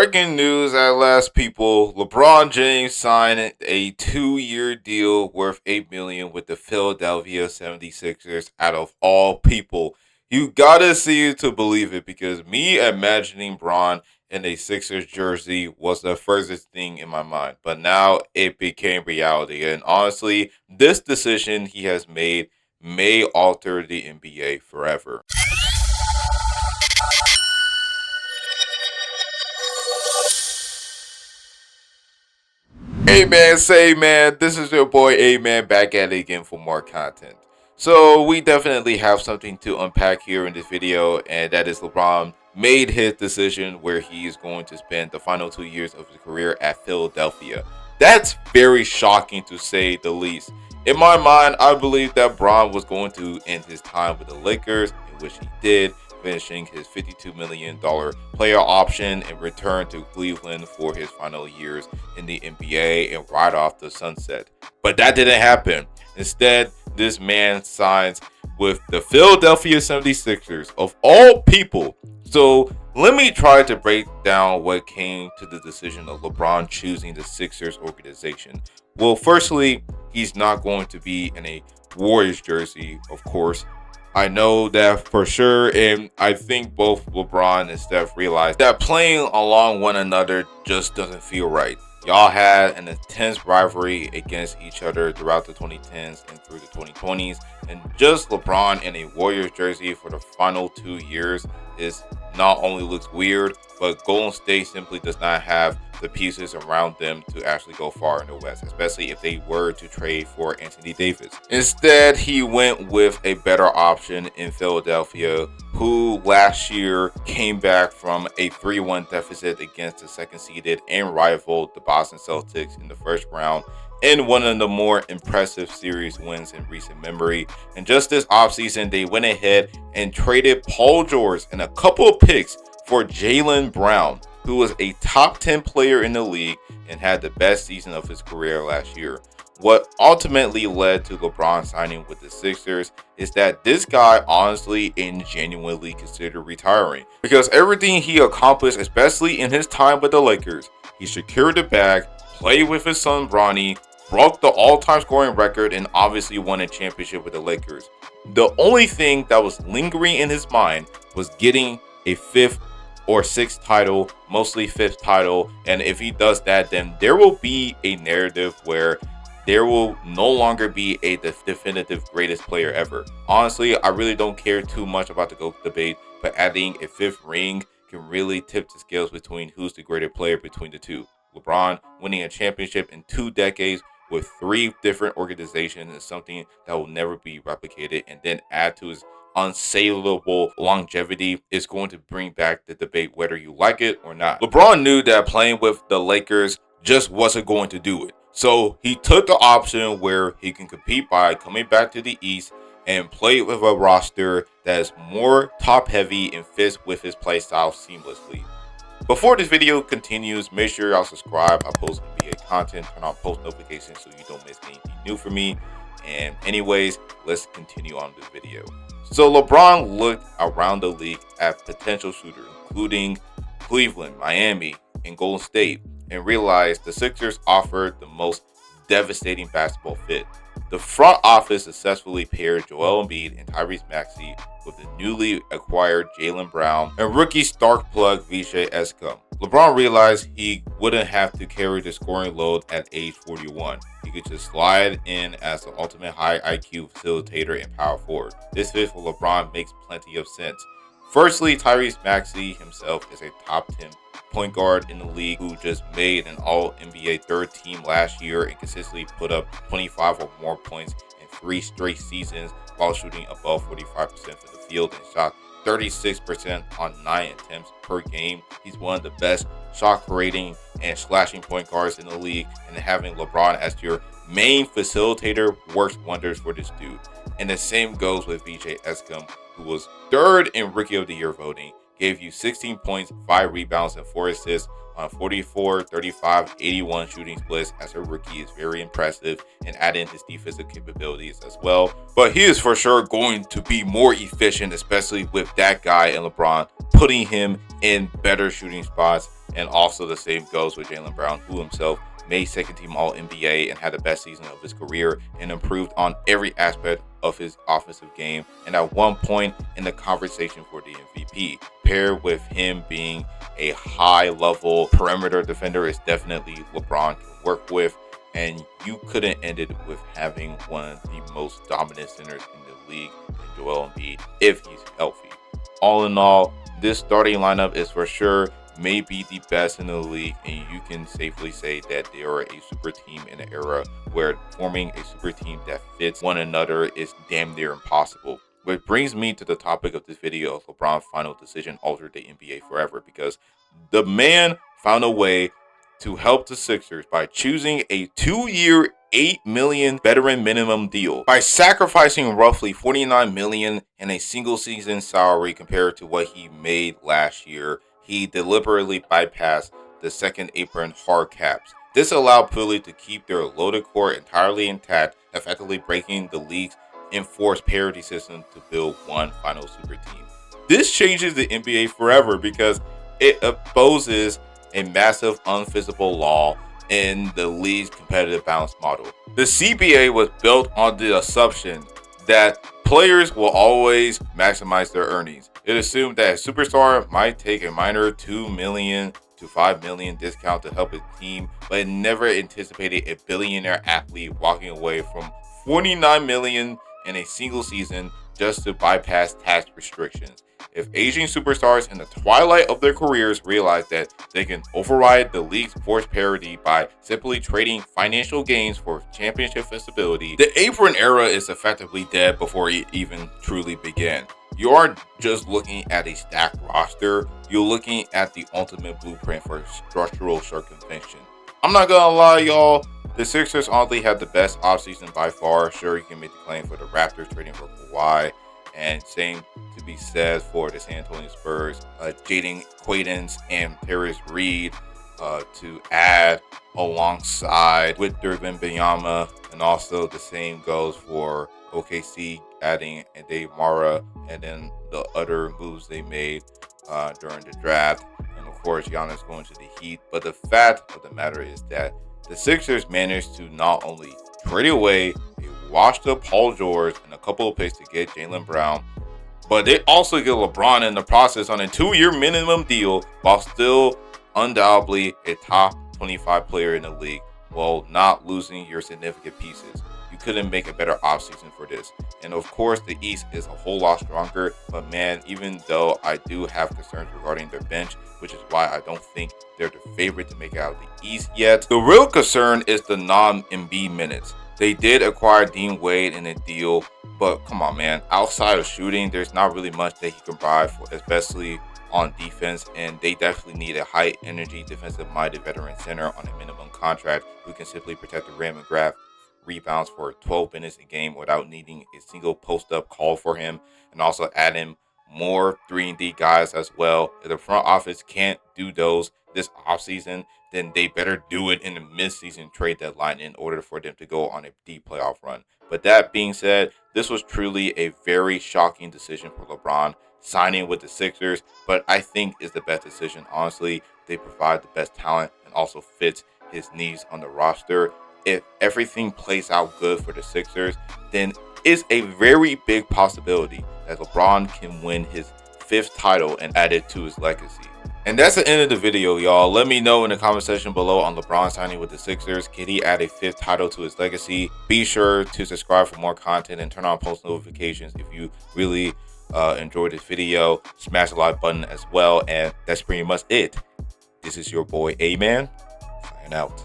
Breaking news at last, people. LeBron James signed a 2-year deal worth $8 million with the Philadelphia 76ers out of all people. You gotta see it to believe it, because me imagining Bron in a Sixers jersey was the furthest thing in my mind. But now it became reality. And honestly, this decision he has made may alter the NBA forever. Hey man, say man, this is your boy A Man back at it again for more content. So we definitely have something to unpack here in this video, and that is LeBron made his decision where he is going to spend the final 2 years of his career at Philadelphia. That's very shocking to say the least. In my mind, I believe that Bron was going to end his time with the Lakers, in which he did, finishing his $52 million player option and return to Cleveland for his final years in the NBA and ride off the sunset. But that didn't happen. Instead, this man signs with the Philadelphia 76ers, of all people. So let me try to break down what came to the decision of LeBron choosing the Sixers organization. Well, firstly, he's not going to be in a Warriors jersey, of course. I know that for sure, and I think both LeBron and Steph realized that playing along one another just doesn't feel right. Y'all had an intense rivalry against each other throughout the 2010s and through the 2020s, and just LeBron in a Warriors jersey for the final 2 years is not only looks weird, but Golden State simply does not have the pieces around them to actually go far in the West, especially if they were to trade for Anthony Davis. Instead, he went with a better option in Philadelphia, who last year came back from a 3-1 deficit against the second seeded and rival, the Boston Celtics, in the first round, in one of the more impressive series wins in recent memory. And just this offseason, they went ahead and traded Paul George and a couple of picks for Jaylen Brown, who was a top 10 player in the league and had the best season of his career last year. What ultimately led to LeBron signing with the Sixers is that this guy honestly and genuinely considered retiring, because everything he accomplished, especially in his time with the Lakers, he secured the bag, played with his son Bronny, broke the all-time scoring record, and obviously won a championship with the Lakers. The only thing that was lingering in his mind was getting a fifth or sixth title, mostly fifth title. And if he does that, then there will be a narrative where there will no longer be a definitive greatest player ever. Honestly, I really don't care too much about the GOAT debate, but adding a fifth ring can really tip the scales between who's the greater player between the two. LeBron winning a championship in 2 decades with 3 different organizations is something that will never be replicated, and then add to his unsaleable longevity is going to bring back the debate whether you like it or not. LeBron knew that playing with the Lakers just wasn't going to do it. So he took the option where he can compete by coming back to the East and play with a roster that is more top heavy and fits with his play style seamlessly. Before this video continues, make sure y'all subscribe. I post NBA content, turn on post notifications so you don't miss anything new from me. And anyways, let's continue on this video. So LeBron looked around the league at potential shooters, including Cleveland, Miami, and Golden State, and realized the Sixers offered the most devastating basketball fit. The front office successfully paired Joel Embiid and Tyrese Maxey with the newly acquired Jaylen Brown and rookie spark plug Vijay Escom. LeBron realized he wouldn't have to carry the scoring load at age 41. He could just slide in as the ultimate high IQ facilitator and power forward. This fit for LeBron makes plenty of sense. Firstly, Tyrese Maxey himself is a top 10 point guard in the league who just made an All-NBA third team last year and consistently put up 25 or more points in 3 straight seasons while shooting above 45% from the field and shot 36% on 9 attempts per game. He's one of the best shot creating and slashing point guards in the league, and having LeBron as your main facilitator works wonders for this dude. And the same goes with Vijay Escom, who was 3rd in Rookie of the Year voting, gave you 16 points, 5 rebounds, and 4 assists on 44, 35, 81 shooting splits as a rookie is very impressive, and add in his defensive capabilities as well. But he is for sure going to be more efficient, especially with that guy and LeBron putting him in better shooting spots And also the same goes with Jaylen Brown, who himself made second team All NBA and had the best season of his career and improved on every aspect of his offensive game, and at one point in the conversation for the MVP. Paired with him being a high level perimeter defender is definitely LeBron can work with, and you couldn't end it with having one of the most dominant centers in the league, Joel Embiid, if he's healthy. All in all, this starting lineup is for sure may be the best in the league, and you can safely say that they are a super team in an era where forming a super team that fits one another is damn near impossible. Which brings me to the topic of this video of LeBron's final decision altered the NBA forever, because the man found a way to help the Sixers by choosing a 2-year, $8 million veteran minimum deal. By sacrificing roughly $49 million in a single season salary compared to what he made last year, he deliberately bypassed the second apron hard caps. This allowed Philly to keep their loaded core entirely intact, effectively breaking the league's enforced parity system to build one final super team. This changes the NBA forever because it opposes a massive unfeasible law in the league's competitive balance model. The CBA was built on the assumption that players will always maximize their earnings. It assumed that a superstar might take a minor $2 million to $5 million discount to help his team, but it never anticipated a billionaire athlete walking away from $49 million in a single season just to bypass tax restrictions. If aging superstars in the twilight of their careers realize that they can override the league's forced parity by simply trading financial gains for championship visibility, the apron era is effectively dead before it even truly began. You aren't just looking at a stacked roster, you're looking at the ultimate blueprint for structural circumvention. I'm not gonna lie, y'all, the Sixers honestly had the best offseason by far. Sure, you can make the claim for the Raptors trading for Kawhi, and same to be said for the San Antonio Spurs, Jaden Quaidens and Terrence Reed to add alongside Victor Wembanyama, and also the same goes for OKC adding Dave Mara, and then the other moves they made during the draft, and of course Giannis going to the Heat. But the fact of the matter is that the Sixers managed to not only trade away a washed up Paul George and a couple of picks to get Jaylen Brown, but they also get LeBron in the process on a 2-year minimum deal while still undoubtedly a top 25 player in the league while not losing your significant pieces. You couldn't make a better offseason for this. And of course, the East is a whole lot stronger. But man, even though I do have concerns regarding their bench, which is why I don't think they're the favorite to make it out of the East yet, the real concern is the non-Embiid minutes. They did acquire Dean Wade in a deal, but come on, man. Outside of shooting, there's not really much that he can provide, especially on defense, and they definitely need a high-energy, defensive-minded veteran center on a minimum contract who can simply protect the rim and grab rebounds for 12 minutes a game without needing a single post-up call for him, and also add in more 3-and-D guys as well. If the front office can't do those this offseason, then they better do it in the mid-season trade deadline in order for them to go on a deep playoff run. But that being said, this was truly a very shocking decision for LeBron signing with the Sixers, but I think is the best decision. Honestly, they provide the best talent and also fits his needs on the roster. If everything plays out good for the Sixers, then it's a very big possibility that LeBron can win his 5th title and add it to his legacy. And that's the end of the video, y'all. Let me know in the comment section below on LeBron signing with the Sixers. Can he add a 5th title to his legacy? Be sure to subscribe for more content and turn on post notifications if you really enjoyed this video. Smash the like button as well. And that's pretty much it. This is your boy A-Man, signing out.